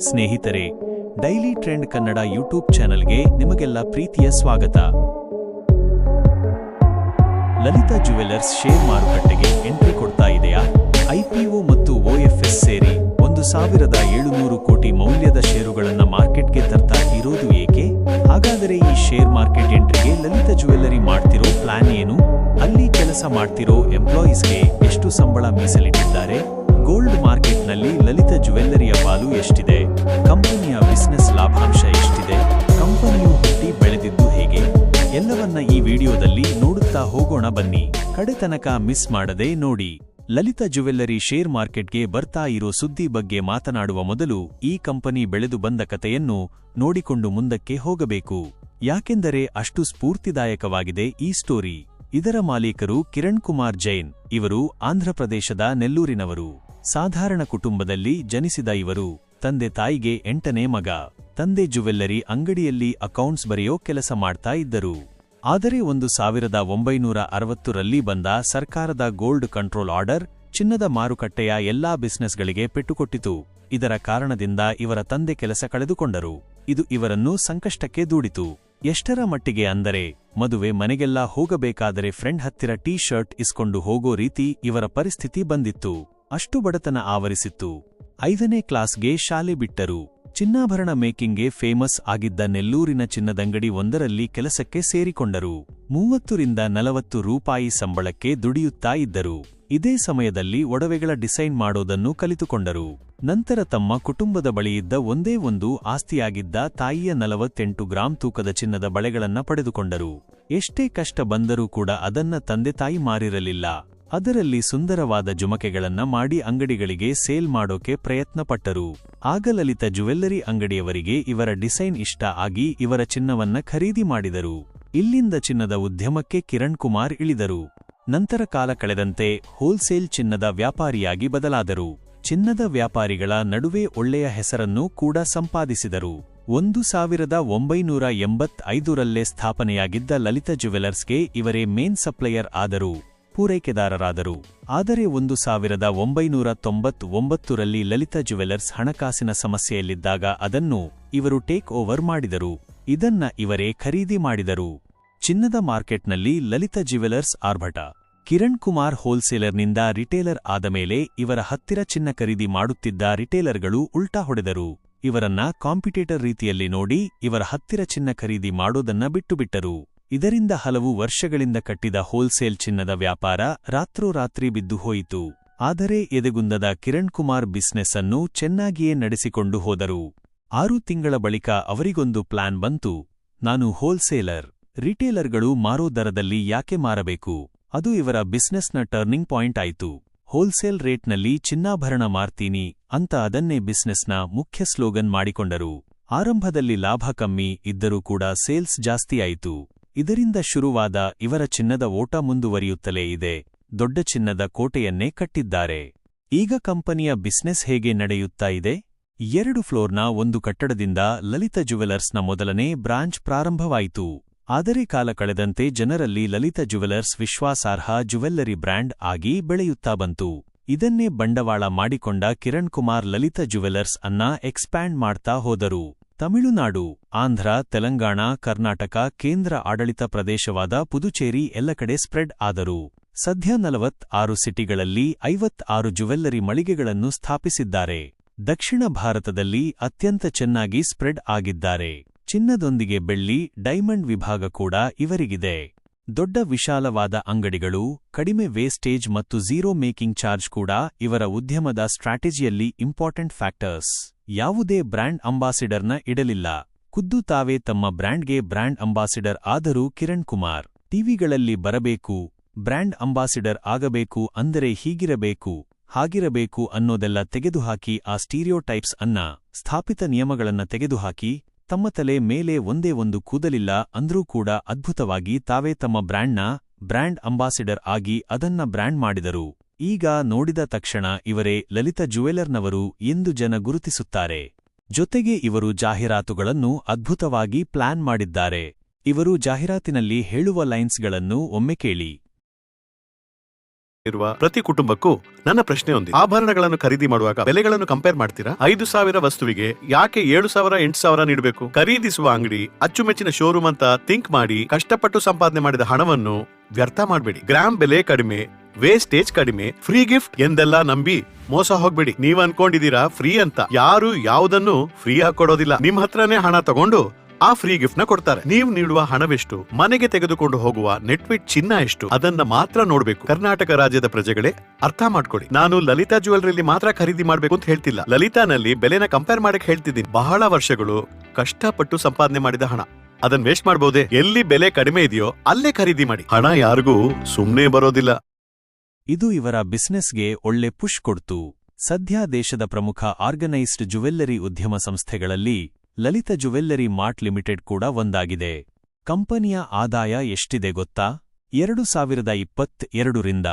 ಸ್ನೇಹಿತರೆ, daily trend Kannada YouTube ಚಾನೆಲ್ಗೆ ನಿಮಗೆಲ್ಲ ಪ್ರೀತಿಯ ಸ್ವಾಗತ. ಲಲಿತಾ ಜ್ಯುವೆಲ್ಲರ್ಸ್ ಶೇರ್ ಮಾರುಕಟ್ಟೆಗೆ ಎಂಟ್ರಿ ಕೊಡ್ತಾ ಇದೆಯಾ? ಐಪಿಒ ಮತ್ತು ಒಎಫ್ಎಸ್ ಸೇರಿ 1,700 ಕೋಟಿ ಮೌಲ್ಯದ ಷೇರುಗಳನ್ನು ಮಾರ್ಕೆಟ್ಗೆ ತರ್ತಾ ಇರೋದು ಏಕೆ? ಹಾಗಾದರೆ ಈ ಶೇರ್ ಮಾರ್ಕೆಟ್ ಎಂಟ್ರಿಗೆ ಲಲಿತಾ ಜ್ಯುವೆಲ್ಲರಿ ಮಾಡ್ತಿರೋ ಪ್ಲಾನ್ ಏನು? ಅಲ್ಲಿ ಕೆಲಸ ಮಾಡ್ತಿರೋ ಎಂಪ್ಲಾಯೀಸ್ಗೆ ಎಷ್ಟು ಸಂಬಳ ಮೀಸಲಿಟ್ಟಿದ್ದಾರೆ? ಗೋಲ್ಡ್ ಮಾರ್ಕೆಟ್ನಲ್ಲಿ ಲಲಿತಾ ಜ್ಯುವೆಲ್ಲರಿಯ ಪಾಲು ಎಷ್ಟಿದೆ? ಕಂಪನಿಯ ಬಿಸಿನೆಸ್ ಲಾಭಾಂಶ ಎಷ್ಟಿದೆ? ಕಂಪನಿಯು ಹುಟ್ಟಿ ಬೆಳೆದಿದ್ದು ಹೇಗೆ? ಎಲ್ಲವನ್ನ ಈ ವಿಡಿಯೋದಲ್ಲಿ ನೋಡುತ್ತಾ ಹೋಗೋಣ ಬನ್ನಿ. ಕಡೆತನಕ ಮಿಸ್ ಮಾಡದೆ ನೋಡಿ. ಲಲಿತಾ ಜ್ಯುವೆಲ್ಲರಿ ಶೇರ್ ಮಾರ್ಕೆಟ್ಗೆ ಬರ್ತಾ ಇರೋ ಸುದ್ದಿ ಬಗ್ಗೆ ಮಾತನಾಡುವ ಮೊದಲು ಈ ಕಂಪನಿ ಬೆಳೆದು ಬಂದ ಕಥೆಯನ್ನು ನೋಡಿಕೊಂಡು ಮುಂದಕ್ಕೆ ಹೋಗಬೇಕು. ಯಾಕೆಂದರೆ ಅಷ್ಟು ಸ್ಫೂರ್ತಿದಾಯಕವಾಗಿದೆ ಈ ಸ್ಟೋರಿ. ಇದರ ಮಾಲೀಕರು ಕಿರಣ್ ಕುಮಾರ್ ಜೈನ್. ಇವರು ಆಂಧ್ರಪ್ರದೇಶದ ನೆಲ್ಲೂರಿನವರು. ಸಾಧಾರಣ ಕುಟುಂಬದಲ್ಲಿ ಜನಿಸಿದ ಇವರು ತಂದೆ ತಾಯಿಗೆ 8ನೇ ಮಗ. ತಂದೆ ಜ್ಯುವೆಲ್ಲರಿ ಅಂಗಡಿಯಲ್ಲಿ ಅಕೌಂಟ್ಸ್ ಬರೆಯೋ ಕೆಲಸ ಮಾಡ್ತಾ ಇದ್ದರು. ಆದರೆ 1960ರಲ್ಲಿ ಬಂದ ಸರ್ಕಾರದ ಗೋಲ್ಡ್ ಕಂಟ್ರೋಲ್ ಆರ್ಡರ್ ಚಿನ್ನದ ಮಾರುಕಟ್ಟೆಯ ಎಲ್ಲಾ ಬಿಸಿನೆಸ್ಗಳಿಗೆ ಪೆಟ್ಟುಕೊಟ್ಟಿತು. ಇದರ ಕಾರಣದಿಂದ ಇವರ ತಂದೆ ಕೆಲಸ ಕಳೆದುಕೊಂಡರು. ಇದು ಇವರನ್ನು ಸಂಕಷ್ಟಕ್ಕೆ ದೂಡಿತು. ಎಷ್ಟರ ಮಟ್ಟಿಗೆ ಅಂದರೆ ಮದುವೆ ಮನೆಗೆಲ್ಲ ಹೋಗಬೇಕಾದರೆ ಫ್ರೆಂಡ್ ಹತ್ತಿರ ಟೀ ಶರ್ಟ್ ಇಸ್ಕೊಂಡು ಹೋಗೋ ರೀತಿ ಇವರ ಪರಿಸ್ಥಿತಿ ಬಂದಿತ್ತು. ಅಷ್ಟು ಬಡತನ ಆವರಿಸಿತ್ತು. 5ನೇ ಕ್ಲಾಸ್ಗೆ ಶಾಲೆ ಬಿಟ್ಟರು. ಚಿನ್ನಾಭರಣ ಮೇಕಿಂಗ್ಗೆ ಫೇಮಸ್ ಆಗಿದ್ದ ನೆಲ್ಲೂರಿನ ಚಿನ್ನದಂಗಡಿ ಒಂದರಲ್ಲಿ ಕೆಲಸಕ್ಕೆ ಸೇರಿಕೊಂಡರು. 30-40 ರೂಪಾಯಿ ಸಂಬಳಕ್ಕೆ ದುಡಿಯುತ್ತಾ ಇದ್ದರು. ಇದೇ ಸಮಯದಲ್ಲಿ ಒಡವೆಗಳ ಡಿಸೈನ್ ಮಾಡೋದನ್ನು ಕಲಿತುಕೊಂಡರು. ನಂತರ ತಮ್ಮ ಕುಟುಂಬದ ಬಳಿಯಿದ್ದ ಒಂದೇ ಒಂದು ಆಸ್ತಿಯಾಗಿದ್ದ ತಾಯಿಯ 48 ಗ್ರಾಂ ತೂಕದ ಚಿನ್ನದ ಬಳೆಗಳನ್ನ ಪಡೆದುಕೊಂಡರು. ಎಷ್ಟೇ ಕಷ್ಟ ಬಂದರೂ ಕೂಡ ಅದನ್ನ ತಂದೆ ತಾಯಿ ಮಾರಿರಲಿಲ್ಲ. ಅದರಲ್ಲಿ ಸುಂದರವಾದ ಜುಮಕೆಗಳನ್ನ ಮಾಡಿ ಅಂಗಡಿಗಳಿಗೆ ಸೇಲ್ ಮಾಡೋಕೆ ಪ್ರಯತ್ನಪಟ್ಟರು. ಆಗ ಲಲಿತಾ ಜ್ಯುವೆಲ್ಲರಿ ಅಂಗಡಿಯವರಿಗೆ ಇವರ ಡಿಸೈನ್ ಇಷ್ಟ ಆಗಿ ಇವರ ಚಿನ್ನವನ್ನ ಖರೀದಿ ಮಾಡಿದರು. ಇಲ್ಲಿಂದ ಚಿನ್ನದ ಉದ್ಯಮಕ್ಕೆ ಕಿರಣ್ ಕುಮಾರ್ ಇಳಿದರು. ನಂತರ ಕಾಲ ಕಳೆದಂತೆ ಹೋಲ್ಸೇಲ್ ಚಿನ್ನದ ವ್ಯಾಪಾರಿಯಾಗಿ ಬದಲಾದರು. ಚಿನ್ನದ ವ್ಯಾಪಾರಿಗಳ ನಡುವೆ ಒಳ್ಳೆಯ ಹೆಸರನ್ನು ಕೂಡ ಸಂಪಾದಿಸಿದರು. 1985ರಲ್ಲೇ ಸ್ಥಾಪನೆಯಾಗಿದ್ದ ಲಲಿತಾ ಜ್ಯುವೆಲ್ಲರ್ಸ್ಗೆ ಇವರೇ ಮೇನ್ ಸಪ್ಲೈಯರ್ ಆದರು, ಪೂರೈಕೆದಾರರಾದರು. ಆದರೆ 1999ರಲ್ಲಿ ಲಲಿತಾ ಜ್ಯುವೆಲ್ಲರ್ಸ್ ಹಣಕಾಸಿನ ಸಮಸ್ಯೆಯಲ್ಲಿದ್ದಾಗ ಅದನ್ನು ಇವರು ಟೇಕ್ ಓವರ್ ಮಾಡಿದರು. ಇದನ್ನ ಇವರೇ ಖರೀದಿ ಮಾಡಿದರು. ಚಿನ್ನದ ಮಾರ್ಕೆಟ್ನಲ್ಲಿ ಲಲಿತಾ ಜ್ಯುವೆಲ್ಲರ್ಸ್ ಆರ್ಭಟ. ಕಿರಣ್ ಕುಮಾರ್ ಹೋಲ್ಸೇಲರ್ನಿಂದ ರಿಟೇಲರ್ ಆದಮೇಲೆ ಇವರ ಹತ್ತಿರ ಚಿನ್ನ ಖರೀದಿ ಮಾಡುತ್ತಿದ್ದ ರಿಟೇಲರ್ಗಳು ಉಲ್ಟಾ ಹೊಡೆದರು. ಇವರನ್ನ ಕಾಂಪಿಟೇಟರ್ ರೀತಿಯಲ್ಲಿ ನೋಡಿ ಇವರ ಹತ್ತಿರ ಚಿನ್ನ ಖರೀದಿ ಮಾಡೋದನ್ನ ಬಿಟ್ಟುಬಿಟ್ಟರು. ಇದರಿಂದ ಹಲವು ವರ್ಷಗಳಿಂದ ಕಟ್ಟಿದ ಹೋಲ್ಸೇಲ್ ಚಿನ್ನದ ವ್ಯಾಪಾರ ರಾತ್ರೋರಾತ್ರಿ ಬಿದ್ದು ಹೋಯಿತು. ಆದರೆ ಎದೆಗುಂದದ ಕಿರಣ್ ಕುಮಾರ್ ಬಿಸ್ನೆಸ್ ಅನ್ನು ಚೆನ್ನಾಗಿಯೇ ನಡೆಸಿಕೊಂಡು ಹೋದರು. 6 ತಿಂಗಳ ಬಳಿಕ ಅವರಿಗೊಂದು ಪ್ಲಾನ್ ಬಂತು. ನಾನು ಹೋಲ್ಸೇಲರ್, ರಿಟೇಲರ್ಗಳು ಮಾರೋ ದರದಲ್ಲಿ ಯಾಕೆ ಮಾರಬೇಕು? ಅದು ಇವರ ಬಿಸ್ನೆಸ್ನ ಟರ್ನಿಂಗ್ ಪಾಯಿಂಟ್ ಆಯಿತು. ಹೋಲ್ಸೇಲ್ ರೇಟ್ನಲ್ಲಿ ಚಿನ್ನಾಭರಣ ಮಾರ್ತೀನಿ ಅಂತ ಅದನ್ನೇ ಬಿಸ್ನೆಸ್ನ ಮುಖ್ಯ ಸ್ಲೋಗನ್ ಮಾಡಿಕೊಂಡರು. ಆರಂಭದಲ್ಲಿ ಲಾಭ ಕಮ್ಮಿ ಇದ್ದರೂ ಕೂಡ ಸೇಲ್ಸ್ ಜಾಸ್ತಿ ಆಯಿತು. ಇದರಿಂದ ಶುರುವಾದ ಇವರ ಚಿನ್ನದ ಓಟ ಮುಂದುವರಿಯುತ್ತಲೇ ಇದೆ. ದೊಡ್ಡ ಚಿನ್ನದ ಕೋಟೆಯನ್ನೇ ಕಟ್ಟಿದ್ದಾರೆ. ಈಗ ಕಂಪನಿಯ ಬಿಸ್ನೆಸ್ ಹೇಗೆ ನಡೆಯುತ್ತಾ ಇದೆ? 2 ಫ್ಲೋರ್ನ ಒಂದು ಕಟ್ಟಡದಿಂದ ಲಲಿತಾ ಜ್ಯುವೆಲ್ಲರ್ಸ್ನ ಮೊದಲನೇ ಬ್ರಾಂಚ್ ಪ್ರಾರಂಭವಾಯಿತು. ಆದರೆ ಕಾಲ ಕಳೆದಂತೆ ಜನರಲ್ಲಿ ಲಲಿತಾ ಜ್ಯುವೆಲ್ಲರ್ಸ್ ವಿಶ್ವಾಸಾರ್ಹ ಜ್ಯುವೆಲ್ಲರಿ ಬ್ರ್ಯಾಂಡ್ ಆಗಿ ಬೆಳೆಯುತ್ತಾ ಬಂತು. ಇದನ್ನೇ ಬಂಡವಾಳ ಮಾಡಿಕೊಂಡ ಕಿರಣ್ ಕುಮಾರ್ ಲಲಿತಾ ಜ್ಯುವೆಲ್ಲರ್ಸ್ ಅನ್ನ ಎಕ್ಸ್ಪ್ಯಾಂಡ್ ಮಾಡ್ತಾ ಹೋದರು. ತಮಿಳುನಾಡು, ಆಂಧ್ರ, ತೆಲಂಗಾಣ, ಕರ್ನಾಟಕ, ಕೇಂದ್ರ ಆಡಳಿತ ಪ್ರದೇಶವಾದ ಪುದುಚೇರಿ ಎಲ್ಲ ಕಡೆ ಸ್ಪ್ರೆಡ್ ಆದರು. ಸದ್ಯ 46 ಸಿಟಿಗಳಲ್ಲಿ 56 ಜ್ಯುವೆಲ್ಲರಿ ಮಳಿಗೆಗಳನ್ನು ಸ್ಥಾಪಿಸಿದ್ದಾರೆ. ದಕ್ಷಿಣ ಭಾರತದಲ್ಲಿ ಅತ್ಯಂತ ಚೆನ್ನಾಗಿ ಸ್ಪ್ರೆಡ್ ಆಗಿದ್ದಾರೆ. ಚಿನ್ನದೊಂದಿಗೆ ಬೆಳ್ಳಿ, ಡೈಮಂಡ್ ವಿಭಾಗ ಕೂಡ ಇವರಿಗಿದೆ. ದೊಡ್ಡ ವಿಶಾಲವಾದ ಅಂಗಡಿಗಳು, ಕಡಿಮೆ ವೇಸ್ಟೇಜ್ ಮತ್ತು ಝೀರೋ ಮೇಕಿಂಗ್ ಚಾರ್ಜ್ ಕೂಡ ಇವರ ಉದ್ಯಮದ ಸ್ಟ್ರಾಟಜಿಯಲ್ಲಿ ಇಂಪಾರ್ಟೆಂಟ್ ಫ್ಯಾಕ್ಟರ್ಸ್. ಯಾವುದೇ ಬ್ರ್ಯಾಂಡ್ ಅಂಬಾಸಿಡರ್ನ ಇಡಲಿಲ್ಲ. ಖುದ್ದು ತಾವೇ ತಮ್ಮ ಬ್ರ್ಯಾಂಡ್ಗೆ ಬ್ರ್ಯಾಂಡ್ ಅಂಬಾಸಿಡರ್ ಆದರೂ ಕಿರಣ್ ಕುಮಾರ್. ಟಿವಿಗಳಲ್ಲಿ ಬರಬೇಕು, ಬ್ರ್ಯಾಂಡ್ ಅಂಬಾಸಿಡರ್ ಆಗಬೇಕು ಅಂದರೆ ಹೀಗಿರಬೇಕು, ಹಾಗಿರಬೇಕು ಅನ್ನೋದೆಲ್ಲ ತೆಗೆದುಹಾಕಿ ಆ ಸ್ಟೀರಿಯೋಟೈಪ್ಸ್ ಅನ್ನ, ಸ್ಥಾಪಿತ ನಿಯಮಗಳನ್ನ ತೆಗೆದುಹಾಕಿ ತಮ್ಮ ತಲೆ ಮೇಲೆ ಒಂದೇ ಒಂದು ಕೂದಲಿಲ್ಲ ಅಂದ್ರೂ ಕೂಡ ಅದ್ಭುತವಾಗಿ ತಾವೇ ತಮ್ಮ ಬ್ರ್ಯಾಂಡ್ನ ಬ್ರ್ಯಾಂಡ್ ಅಂಬಾಸಿಡರ್ ಆಗಿ ಅದನ್ನ ಬ್ರ್ಯಾಂಡ್ ಮಾಡಿದರು. ಈಗ ನೋಡಿದ ತಕ್ಷಣ ಇವರೇ ಲಲಿತಾ ಜ್ಯುವೆಲ್ಲರ್ನವರು ಎಂದು ಜನ ಗುರುತಿಸುತ್ತಾರೆ. ಜೊತೆಗೆ ಇವರು ಜಾಹೀರಾತುಗಳನ್ನು ಅದ್ಭುತವಾಗಿ ಪ್ಲಾನ್ ಮಾಡಿದ್ದಾರೆ. ಇವರು ಜಾಹೀರಾತಿನಲ್ಲಿ ಹೇಳುವ ಲೈನ್ಸ್ಗಳನ್ನು ಒಮ್ಮೆ ಕೇಳಿ. ಇರುವ ಪ್ರತಿ ಕುಟುಂಬಕ್ಕೂ ನನ್ನ ಪ್ರಶ್ನೆ ಒಂದು, ಆಭರಣಗಳನ್ನು ಖರೀದಿ ಮಾಡುವಾಗ ಬೆಲೆಗಳನ್ನು ಕಂಪೇರ್ ಮಾಡ್ತೀರಾ? 5,000 ವಸ್ತುವಿಗೆ ಯಾಕೆ 7,000 8,000 ನೀಡಬೇಕು? ಖರೀದಿಸುವ ಅಂಗಡಿ ಅಚ್ಚುಮೆಚ್ಚಿನ ಶೋರೂಮ್ ಅಂತ ಥಿಂಕ್ ಮಾಡಿ ಕಷ್ಟಪಟ್ಟು ಸಂಪಾದನೆ ಮಾಡಿದ ಹಣವನ್ನು ವ್ಯರ್ಥ ಮಾಡಬೇಡಿ. ಗ್ರಾಮ್ ಬೆಲೆ ಕಡಿಮೆ, ವೇಸ್ಟೇಜ್ ಕಡಿಮೆ, ಫ್ರೀ ಗಿಫ್ಟ್ ಎಂದೆಲ್ಲ ನಂಬಿ ಮೋಸ ಹೋಗ್ಬೇಡಿ. ನೀವ್ ಅನ್ಕೊಂಡಿದೀರಾ ಫ್ರೀ ಅಂತ. ಯಾರು ಯಾವುದನ್ನು ಫ್ರೀ ಕೊಡೋದಿಲ್ಲ. ನಿಮ್ ಹತ್ರನೇ ಹಣ ತಗೊಂಡು ಆ ಫ್ರೀ ಗಿಫ್ಟ್ ನ ಕೊಡ್ತಾರೆ. ನೀವು ನೀಡುವ ಹಣವೆಷ್ಟು, ಮನೆಗೆ ತೆಗೆದುಕೊಂಡು ಹೋಗುವ ನೆಟ್ವೆಟ್ ಚಿನ್ನ ಎಷ್ಟು, ಅದನ್ನ ಮಾತ್ರ ನೋಡ್ಬೇಕು. ಕರ್ನಾಟಕ ರಾಜ್ಯದ ಪ್ರಜೆಗಳೇ ಅರ್ಥ ಮಾಡ್ಕೊಳ್ಳಿ, ನಾನು ಲಲಿತಾ ಜ್ಯುವೆಲರಿಲಿ ಮಾತ್ರ ಖರೀದಿ ಮಾಡ್ಬೇಕು ಅಂತ ಹೇಳ್ತಿಲ್ಲ. ಲಲಿತಾನಲ್ಲಿ ಬೆಲೆನ ಕಂಪೇರ್ ಮಾಡಕ್ ಹೇಳ್ತಿದ್ದೀನಿ. ಬಹಳ ವರ್ಷಗಳು ಕಷ್ಟಪಟ್ಟು ಸಂಪಾದನೆ ಮಾಡಿದ ಹಣ, ಅದನ್ನ ವೇಸ್ಟ್ ಮಾಡಬಹುದೇ? ಎಲ್ಲಿ ಬೆಲೆ ಕಡಿಮೆ ಇದೆಯೋ ಅಲ್ಲೇ ಖರೀದಿ ಮಾಡಿ. ಹಣ ಯಾರಿಗೂ ಸುಮ್ನೆ ಬರೋದಿಲ್ಲ. ಇದು ಇವರ ಬಿಸ್ನೆಸ್ಗೆ ಒಳ್ಳೆ ಪುಷ್ ಕೊಡ್ತು. ಸದ್ಯ ದೇಶದ ಪ್ರಮುಖ ಆರ್ಗನೈಸ್ಡ್ ಜುವೆಲ್ಲರಿ ಉದ್ಯಮ ಸಂಸ್ಥೆಗಳಲ್ಲಿ ಲಲಿತ ಜ್ಯುವೆಲ್ಲರಿ ಮಾರ್ಟ್ ಲಿಮಿಟೆಡ್ ಕೂಡ ಒಂದಾಗಿದೆ. ಕಂಪನಿಯ ಆದಾಯ ಎಷ್ಟಿದೆ ಗೊತ್ತಾ? 2022 ರಿಂದ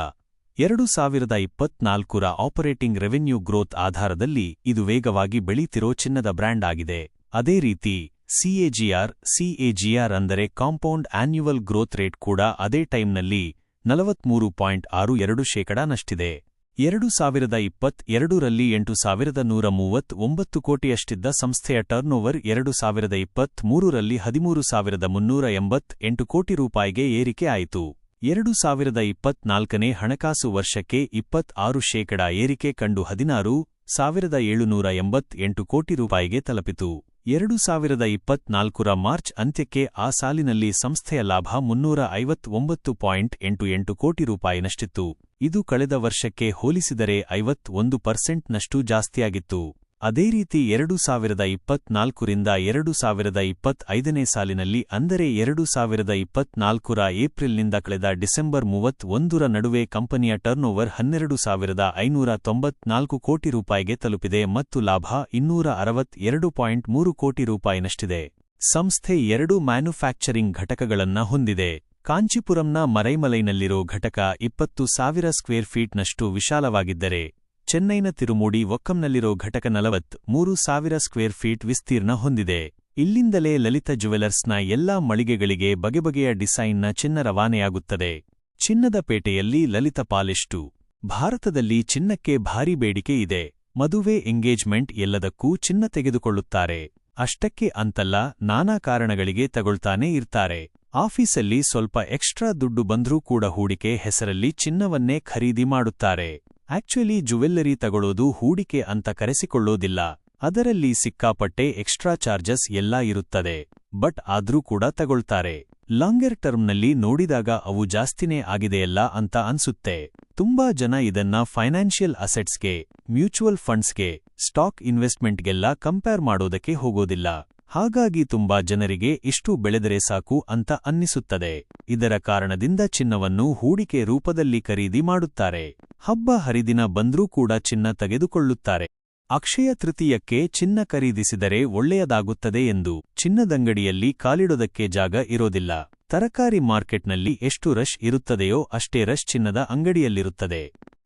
2024 ಆಪರೇಟಿಂಗ್ ರೆವೆನ್ಯೂ ಗ್ರೋತ್ ಆಧಾರದಲ್ಲಿ ಇದು ವೇಗವಾಗಿ ಬೆಳೀತಿರೋ ಚಿನ್ನದ ಬ್ರ್ಯಾಂಡ್ ಆಗಿದೆ. ಅದೇ ರೀತಿ ಸಿಎಜಿಆರ್ ಅಂದರೆ ಕಾಂಪೌಂಡ್ ಆನ್ಯುವಲ್ ಗ್ರೋತ್ ರೇಟ್ ಕೂಡ ಅದೇ ಟೈಮ್ನಲ್ಲಿ 43.62%ನಷ್ಟಿದೆ. 2022ರಲ್ಲಿ 8,139 ಕೋಟಿಯಷ್ಟಿದ್ದ ಸಂಸ್ಥೆಯ ಟರ್ನ್ಓವರ್ 2023ರಲ್ಲಿ 13,388 ಕೋಟಿ ರೂಪಾಯಿಗೆ ಏರಿಕೆ ಆಯಿತು. 2024ನೇ ಹಣಕಾಸು ವರ್ಷಕ್ಕೆ 26% ಏರಿಕೆ ಕಂಡು 16,788 ಕೋಟಿ ರೂಪಾಯಿಗೆ ತಲುಪಿತು. 2024ರ ಮಾರ್ಚ್ ಅಂತ್ಯಕ್ಕೆ ಆ ಸಾಲಿನಲ್ಲಿ ಸಂಸ್ಥೆಯ ಲಾಭ 359.88 ಕೋಟಿ ರೂಪಾಯಿನಷ್ಟಿತ್ತು. ಇದು ಕಳೆದ ವರ್ಷಕ್ಕೆ ಹೋಲಿಸಿದರೆ 51%ನಷ್ಟು ಜಾಸ್ತಿಯಾಗಿತ್ತು. ಅದೇ ರೀತಿ 2024ರಿಂದ 2025ನೇ ಸಾಲಿನಲ್ಲಿ, ಅಂದರೆ 2024ರ ಏಪ್ರಿಲ್ನಿಂದ ಕಳೆದ ಡಿಸೆಂಬರ್ 31ರ ನಡುವೆ ಕಂಪನಿಯ ಟರ್ನ್ಓವರ್ 12,594 ಕೋಟಿ ರೂಪಾಯಿಗೆ ತಲುಪಿದೆ ಮತ್ತು ಲಾಭ 262.3 ಕೋಟಿ ರೂಪಾಯಿನಷ್ಟಿದೆ. ಸಂಸ್ಥೆ 2 ಮ್ಯಾನುಫ್ಯಾಕ್ಚರಿಂಗ್ ಘಟಕಗಳನ್ನ ಹೊಂದಿದೆ. ಕಾಂಚೀಪುರಂನ ಮರೈಮಲೈನಲ್ಲಿರೋ ಘಟಕ 20,000 ಸ್ಕ್ವೇರ್ ಫೀಟ್ನಷ್ಟು ವಿಶಾಲವಾಗಿದ್ದರೆ, ಚೆನ್ನೈನ ತಿರುಮೂಡಿ ಒಕ್ಕಂನಲ್ಲಿರೋ ಘಟಕ 43,000 ಸ್ಕ್ವೇರ್ ಫೀಟ್ ವಿಸ್ತೀರ್ಣ ಹೊಂದಿದೆ. ಇಲ್ಲಿಂದಲೇ ಲಲಿತ ಜ್ಯುವೆಲರ್ಸ್ನ ಎಲ್ಲಾ ಮಳಿಗೆಗಳಿಗೆ ಬಗೆಬಗೆಯ ಡಿಸೈನ್ನ ಚಿನ್ನ ರವಾನೆಯಾಗುತ್ತದೆ. ಚಿನ್ನದ ಪೇಟೆಯಲ್ಲಿ ಲಲಿತ ಪಾಲಿಷ್ಟು. ಭಾರತದಲ್ಲಿ ಚಿನ್ನಕ್ಕೆ ಭಾರೀ ಬೇಡಿಕೆ ಇದೆ. ಮದುವೆ, ಎಂಗೇಜ್ಮೆಂಟ್ ಎಲ್ಲದಕ್ಕೂ ಚಿನ್ನ ತೆಗೆದುಕೊಳ್ಳುತ್ತಾರೆ. ಅಷ್ಟಕ್ಕೆ ಅಂತಲ್ಲ, ನಾನಾ ಕಾರಣಗಳಿಗೆ ತಗೊಳ್ತಾನೇ ಇರ್ತಾರೆ. ಆಫೀಸಲ್ಲಿ ಸ್ವಲ್ಪ ಎಕ್ಸ್ಟ್ರಾ ದುಡ್ಡು ಬಂದ್ರೂ ಕೂಡ ಹೂಡಿಕೆ ಹೆಸರಲ್ಲಿ ಚಿನ್ನವನ್ನೇ ಖರೀದಿ ಮಾಡುತ್ತಾರೆ. ಆಕ್ಚುಲಿ ಜುವೆಲ್ಲರಿ ತಗೊಳ್ಳೋದು ಹೂಡಿಕೆ ಅಂತ ಕರೆಸಿಕೊಳ್ಳೋದಿಲ್ಲ. ಅದರಲ್ಲಿ ಸಿಕ್ಕಾಪಟ್ಟೆ ಎಕ್ಸ್ಟ್ರಾ ಚಾರ್ಜಸ್ ಎಲ್ಲ ಇರುತ್ತದೆ. ಬಟ್ ಆದ್ರೂ ಕೂಡ ತಗೊಳ್ತಾರೆ. ಲಾಂಗರ್ ಟರ್ಮ್ನಲ್ಲಿ ನೋಡಿದಾಗ ಅವು ಜಾಸ್ತಿನೇ ಆಗಿದೆಯಲ್ಲ ಅಂತ ಅನ್ಸುತ್ತೆ. ತುಂಬಾ ಜನ ಇದನ್ನ ಫೈನಾನ್ಷಿಯಲ್ ಅಸೆಟ್ಸ್ಗೆ, ಮ್ಯೂಚುವಲ್ ಫಂಡ್ಸ್ಗೆ, ಸ್ಟಾಕ್ ಇನ್ವೆಸ್ಟ್ಮೆಂಟ್ಗೆಲ್ಲ ಕಂಪೇರ್ ಮಾಡೋದಕ್ಕೆ ಹೋಗೋದಿಲ್ಲ. ಹಾಗಾಗಿ ತುಂಬಾ ಜನರಿಗೆ ಇಷ್ಟು ಬೆಳೆದರೆ ಸಾಕು ಅಂತ ಅನ್ನಿಸುತ್ತದೆ. ಇದರ ಕಾರಣದಿಂದ ಚಿನ್ನವನ್ನು ಹೂಡಿಕೆ ರೂಪದಲ್ಲಿ ಖರೀದಿ ಮಾಡುತ್ತಾರೆ. ಹಬ್ಬ ಹರಿದಿನ ಬಂದ್ರೂ ಕೂಡ ಚಿನ್ನ ತೆಗೆದುಕೊಳ್ಳುತ್ತಾರೆ. ಅಕ್ಷಯ ತೃತೀಯಕ್ಕೆ ಚಿನ್ನ ಖರೀದಿಸಿದರೆ ಒಳ್ಳೆಯದಾಗುತ್ತದೆ ಎಂದು. ಚಿನ್ನದಂಗಡಿಯಲ್ಲಿ ಕಾಲಿಡೋದಕ್ಕೆ ಜಾಗ ಇರೋದಿಲ್ಲ. ತರಕಾರಿ ಮಾರ್ಕೆಟ್ನಲ್ಲಿ ಎಷ್ಟು ರಶ್ ಇರುತ್ತದೆಯೋ ಅಷ್ಟೇ ರಶ್ ಚಿನ್ನದ ಅಂಗಡಿಯಲ್ಲಿರುತ್ತದೆ.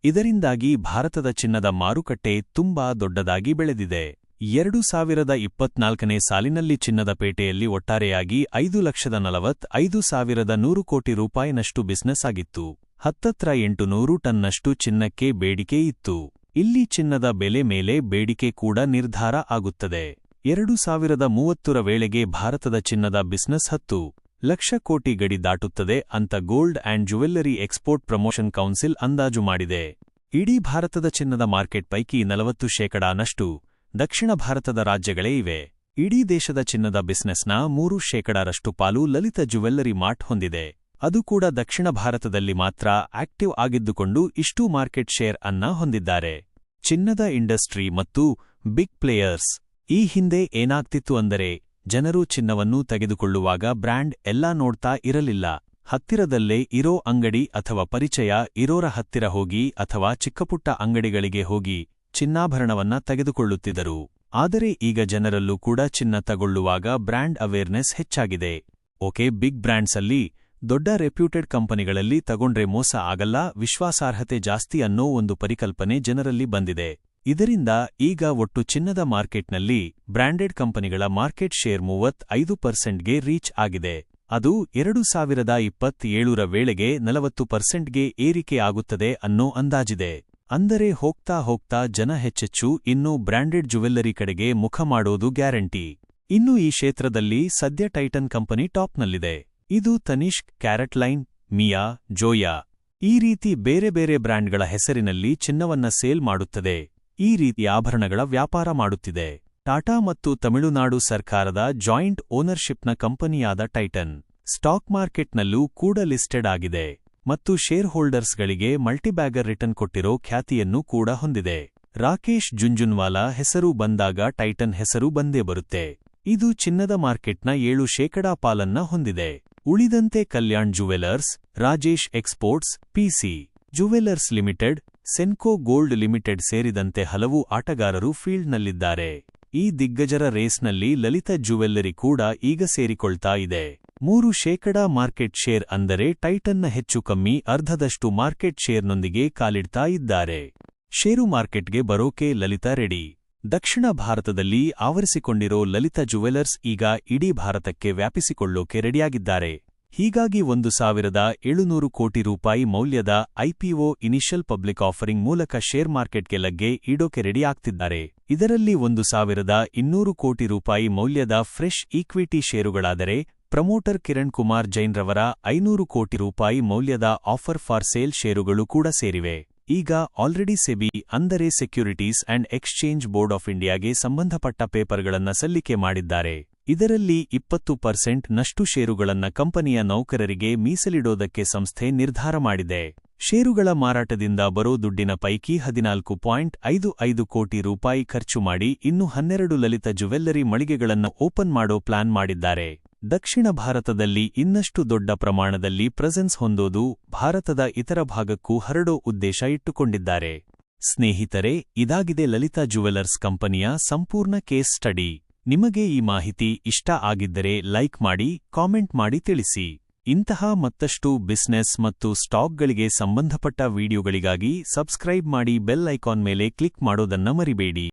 ಇದರಿಂದಾಗಿ ಭಾರತದ ಚಿನ್ನದ ಮಾರುಕಟ್ಟೆ ತುಂಬಾ ದೊಡ್ಡದಾಗಿ ಬೆಳೆದಿದೆ. 2024ನೇ ಸಾಲಿನಲ್ಲಿ ಚಿನ್ನದ ಪೇಟೆಯಲ್ಲಿ ಒಟ್ಟಾರೆಯಾಗಿ 5,45,100 ಕೋಟಿ ರೂಪಾಯಿನಷ್ಟು ಬಿಸ್ನೆಸ್ ಆಗಿತ್ತು. ಹತ್ತತ್ರ 800 ಟನ್ನಷ್ಟು ಚಿನ್ನಕ್ಕೆ ಬೇಡಿಕೆ ಇತ್ತು. ಇಲ್ಲಿ ಚಿನ್ನದ ಬೆಲೆ ಮೇಲೆ ಬೇಡಿಕೆ ಕೂಡ ನಿರ್ಧಾರ ಆಗುತ್ತದೆ. 2030ರ ವೇಳೆಗೆ ಭಾರತದ ಚಿನ್ನದ ಬಿಸ್ನೆಸ್ 10 ಲಕ್ಷ ಕೋಟಿ ಗಡಿ ದಾಟುತ್ತದೆ ಅಂತ gold and jewellery export promotion council ಅಂದಾಜು ಮಾಡಿದೆ. ಇಡೀ ಭಾರತದ ಚಿನ್ನದ ಮಾರ್ಕೆಟ್ ಪೈಕಿ 40%ನಷ್ಟು ದಕ್ಷಿಣ ಭಾರತದ ರಾಜ್ಯಗಳೇ ಇವೆ. ಇಡೀ ದೇಶದ ಚಿನ್ನದ ಬಿಸ್ನೆಸ್ನ 3%ರಷ್ಟು ಪಾಲು ಲಲಿತ ಜ್ಯುವೆಲ್ಲರಿ ಮಾರ್ಟ್ ಹೊಂದಿದೆ. ಅದು ಕೂಡ ದಕ್ಷಿಣ ಭಾರತದಲ್ಲಿ ಮಾತ್ರ ಆಕ್ಟಿವ್ ಆಗಿದ್ದುಕೊಂಡು ಇಷ್ಟೂ ಮಾರ್ಕೆಟ್ ಶೇರ್ ಅನ್ನ ಹೊಂದಿದ್ದಾರೆ. ಚಿನ್ನದ ಇಂಡಸ್ಟ್ರಿ ಮತ್ತು ಬಿಗ್ ಪ್ಲೇಯರ್ಸ್. ಈ ಹಿಂದೆ ಏನಾಗ್ತಿತ್ತು ಅಂದರೆ, ಜನರು ಚಿನ್ನವನ್ನು ತೆಗೆದುಕೊಳ್ಳುವಾಗ ಬ್ರ್ಯಾಂಡ್ ಎಲ್ಲಾ ನೋಡ್ತಾ ಇರಲಿಲ್ಲ. ಹತ್ತಿರದಲ್ಲೇ ಇರೋ ಅಂಗಡಿ ಅಥವಾ ಪರಿಚಯ ಇರೋರ ಹತ್ತಿರ ಹೋಗಿ ಅಥವಾ ಚಿಕ್ಕಪುಟ್ಟ ಅಂಗಡಿಗಳಿಗೆ ಹೋಗಿ ಚಿನ್ನಾಭರಣವನ್ನ ತೆಗೆದುಕೊಳ್ಳುತ್ತಿದ್ದರು. ಆದರೆ ಈಗ ಜನರಲ್ಲೂ ಕೂಡ ಚಿನ್ನ ತಗೊಳ್ಳುವಾಗ ಬ್ರ್ಯಾಂಡ್ ಅವೇರ್ನೆಸ್ ಹೆಚ್ಚಾಗಿದೆ. ಓಕೆ, ಬಿಗ್ ಬ್ರ್ಯಾಂಡ್ಸಲ್ಲಿ, ದೊಡ್ಡ ರೆಪ್ಯೂಟೆಡ್ ಕಂಪನಿಗಳಲ್ಲಿ ತಗೊಂಡ್ರೆ ಮೋಸ ಆಗಲ್ಲ, ವಿಶ್ವಾಸಾರ್ಹತೆ ಜಾಸ್ತಿ ಅನ್ನೋ ಒಂದು ಪರಿಕಲ್ಪನೆ ಜನರಲ್ಲಿ ಬಂದಿದೆ. ಇದರಿಂದ ಈಗ ಒಟ್ಟು ಚಿನ್ನದ ಮಾರ್ಕೆಟ್ನಲ್ಲಿ ಬ್ರ್ಯಾಂಡೆಡ್ ಕಂಪನಿಗಳ ಮಾರ್ಕೆಟ್ ಶೇರ್ 35%ಗೆ ರೀಚ್ ಆಗಿದೆ. ಅದು 2027ರ ವೇಳೆಗೆ 40%ಗೆ ಏರಿಕೆ ಆಗುತ್ತದೆ ಅನ್ನೋ ಅಂದಾಜಿದೆ. ಅಂದರೆ ಹೋಗ್ತಾ ಹೋಗ್ತಾ ಜನ ಹೆಚ್ಚೆಚ್ಚು ಇನ್ನೂ ಬ್ರ್ಯಾಂಡೆಡ್ ಜುವೆಲ್ಲರಿ ಕಡೆಗೆ ಮುಖ ಮಾಡೋದು ಗ್ಯಾರಂಟಿ. ಇನ್ನು ಈ ಕ್ಷೇತ್ರದಲ್ಲಿ ಸದ್ಯ ಟೈಟನ್ ಕಂಪನಿ ಟಾಪ್ನಲ್ಲಿದೆ. ಇದು Tanishq, CaratLane, Mia, Zoya ಈ ರೀತಿ ಬೇರೆ ಬೇರೆ ಬ್ರ್ಯಾಂಡ್ಗಳ ಹೆಸರಿನಲ್ಲಿ ಚಿನ್ನವನ್ನ ಸೇಲ್ ಮಾಡುತ್ತದೆ. ಈ ರೀತಿ ಆಭರಣಗಳ ವ್ಯಾಪಾರ ಮಾಡುತ್ತಿದೆ. ಟಾಟಾ ಮತ್ತು ತಮಿಳುನಾಡು ಸರ್ಕಾರದ ಜಾಯಿಂಟ್ ಓನರ್ಶಿಪ್ನ ಕಂಪನಿಯಾದ ಟೈಟನ್ ಸ್ಟಾಕ್ ಮಾರ್ಕೆಟ್ನಲ್ಲೂ ಕೂಡ ಲಿಸ್ಟೆಡ್ ಆಗಿದೆ ಮತ್ತು ಶೇರ್ ಹೋಲ್ಡರ್ಸ್ಗಳಿಗೆ ಮಲ್ಟಿಬ್ಯಾಗರ್ ರಿಟರ್ನ್ ಕೊಟ್ಟಿರೋ ಖ್ಯಾತಿಯನ್ನೂ ಕೂಡ ಹೊಂದಿದೆ. ರಾಕೇಶ್ ಜುಂಜುನ್ವಾಲಾ ಹೆಸರು ಬಂದಾಗ ಟೈಟನ್ ಹೆಸರು ಬಂದೇ ಬರುತ್ತೆ. ಇದು ಚಿನ್ನದ ಮಾರ್ಕೆಟ್ನ 7% ಪಾಲನ್ನ ಹೊಂದಿದೆ. ಉಳಿದಂತೆ Kalyan Jewellers, Rajesh Exports, PC Jewellers Limited, Senco Gold Limited ಸೇರಿದಂತೆ ಹಲವು ಆಟಗಾರರು ಫೀಲ್ಡ್ನಲ್ಲಿದ್ದಾರೆ. ಈ ದಿಗ್ಗಜರ ರೇಸ್ನಲ್ಲಿ ಲಲಿತಾ ಜುವೆಲ್ಲರಿ ಕೂಡ ಈಗ ಸೇರಿಕೊಳ್ತಾ ಇದೆ. 3% ಮಾರ್ಕೆಟ್ ಶೇರ್ ಅಂದರೆ ಟೈಟನ್ನ ಹೆಚ್ಚು ಕಮ್ಮಿ ಅರ್ಧದಷ್ಟು ಮಾರ್ಕೆಟ್ ಶೇರ್ನೊಂದಿಗೆ ಕಾಲಿಡ್ತಾ ಇದ್ದಾರೆ. ಷೇರು ಮಾರ್ಕೆಟ್ಗೆ ಬರೋಕೆ ಲಲಿತಾ ರೆಡಿ. ದಕ್ಷಿಣ ಭಾರತದಲ್ಲಿ ಆವರಿಸಿಕೊಂಡಿರೋ ಲಲಿತಾ ಜುವೆಲರ್ಸ್ ಈಗ ಇಡೀ ಭಾರತಕ್ಕೆ ವ್ಯಾಪಿಸಿಕೊಳ್ಳೋಕೆ ರೆಡಿಯಾಗಿದ್ದಾರೆ. ಹೀಗಾಗಿ 1,700 ಕೋಟಿ ರೂಪಾಯಿ ಮೌಲ್ಯದ ಐಪಿಒ ಇನಿಷಿಯಲ್ ಪಬ್ಲಿಕ್ ಆಫರಿಂಗ್ ಮೂಲಕ ಶೇರ್ ಮಾರ್ಕೆಟ್ಗೆ ಲಗ್ಗೆ ಇಡೋಕೆ ರೆಡಿ ಆಗ್ತಿದ್ದಾರೆ. ಇದರಲ್ಲಿ 1,200 ಕೋಟಿ ರೂಪಾಯಿ ಮೌಲ್ಯದ ಫ್ರೆಶ್ ಈಕ್ವಿಟಿ ಷೇರುಗಳಾದರೆ, ಪ್ರಮೋಟರ್ ಕಿರಣ್ ಕುಮಾರ್ ಜೈನ್ ರವರ 500 ಕೋಟಿ ರೂಪಾಯಿ ಮೌಲ್ಯದ ಆಫರ್ ಫಾರ್ ಸೇಲ್ ಷೇರುಗಳು ಕೂಡ ಸೇರಿವೆ. ಈಗ ಆಲ್ರೆಡಿ ಸೆಬಿ ಅಂದರೆ securities and exchange board of ಇಂಡಿಯಾಗೆ ಸಂಬಂಧಪಟ್ಟ ಪೇಪರ್ಗಳನ್ನ ಸಲ್ಲಿಕೆ ಮಾಡಿದ್ದಾರೆ. ಇದರಲ್ಲಿ 20% ನಷ್ಟು ಷೇರುಗಳನ್ನ ಕಂಪನಿಯ ನೌಕರರಿಗೆ ಮೀಸಲಿಡೋದಕ್ಕೆ ಸಂಸ್ಥೆ ನಿರ್ಧಾರ ಮಾಡಿದೆ. ಷೇರುಗಳ ಮಾರಾಟದಿಂದ ಬರೋ ದುಡ್ಡಿನ ಪೈಕಿ 14.55 ಕೋಟಿ ರೂಪಾಯಿ ಖರ್ಚು ಮಾಡಿ ಇನ್ನು 12 ಲಲಿತಾ ಜುವೆಲ್ಲರಿ ಮಳಿಗೆಗಳನ್ನ ಓಪನ್ ಮಾಡೋ ಪ್ಲಾನ್ ಮಾಡಿದ್ದಾರೆ. ದಕ್ಷಿಣ ಭಾರತದಲ್ಲಿ ಇನ್ನಷ್ಟು ದೊಡ್ಡ ಪ್ರಮಾಣದಲ್ಲಿ ಪ್ರೆಸೆನ್ಸ್ ಹೊಂದೋದು, ಭಾರತದ ಇತರ ಭಾಗಕ್ಕೂ ಹರಡೋ ಉದ್ದೇಶ ಇಟ್ಟುಕೊಂಡಿದ್ದಾರೆ. ಸ್ನೇಹಿತರೆ, ಇದಾಗಿದೆ ಲಲಿತಾ ಜುವೆಲರ್ಸ್ ಕಂಪನಿಯ ಸಂಪೂರ್ಣ ಕೇಸ್ ಸ್ಟಡಿ. ನಿಮಗೆ ಈ ಮಾಹಿತಿ ಇಷ್ಟ ಆಗಿದ್ದರೆ ಲೈಕ್ ಮಾಡಿ, ಕಾಮೆಂಟ್ ಮಾಡಿ ತಿಳಿಸಿ. ಇಂತಹ ಮತ್ತಷ್ಟು ಬಿಸ್ನೆಸ್ ಮತ್ತು ಸ್ಟಾಕ್ಗಳಿಗೆ ಸಂಬಂಧಪಟ್ಟ ವಿಡಿಯೋಗಳಿಗಾಗಿ ಸಬ್ಸ್ಕ್ರೈಬ್ ಮಾಡಿ, ಬೆಲ್ ಐಕಾನ್ ಮೇಲೆ ಕ್ಲಿಕ್ ಮಾಡೋದನ್ನ ಮರಿಬೇಡಿ.